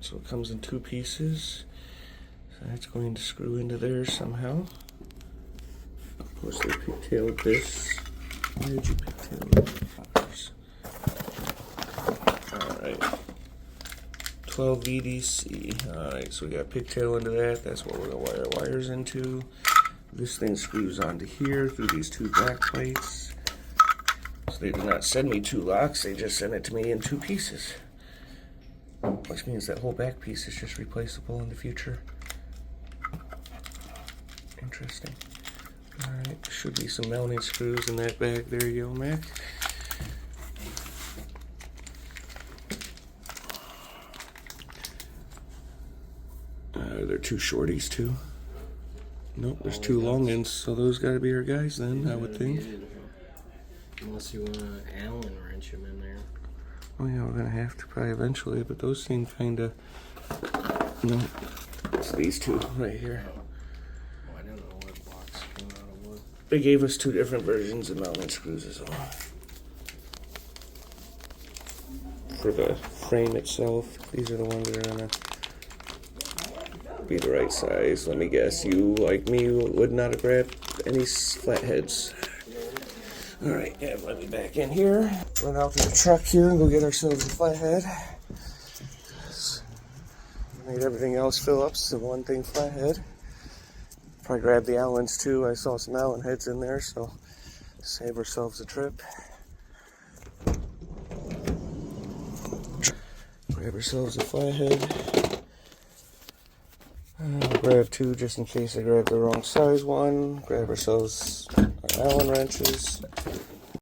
So it comes in 2 pieces. So that's going to screw into there somehow. Of course, they pigtailed this. Why did you pigtail it? Alright. 12 VDC. Alright, so we got pigtail into that. That's what we're going to wire wires into. This thing screws onto here through these 2 back plates. So they did not send me 2 locks, they just sent it to me in 2 pieces. Which means that whole back piece is just replaceable in the future. Interesting. Alright, should be some mounting screws in that bag. There you go, Mac. There are 2 shorties too. Nope, there's 2 long ends, so those gotta be our guys then, I would think. Unless you want to Allen wrench them in there. Oh yeah, we're gonna have to probably eventually, but those seem kinda... No, it's these 2 right here. Oh, I don't know what box came out of what. They gave us 2 different versions of mounting screws as well. For the frame itself, these are the ones that are gonna be the right size. Let me guess, you, like me, would not have grabbed any flatheads. Alright, yeah, let me back in here. Run out to the truck here and go get ourselves a flathead. Made everything else fill up, so one thing flathead. Probably grab the Allens too. I saw some Allen heads in there, so save ourselves a trip. Grab ourselves a flathead. I'll grab 2 just in case I grab the wrong size one. Grab ourselves our Allen wrenches.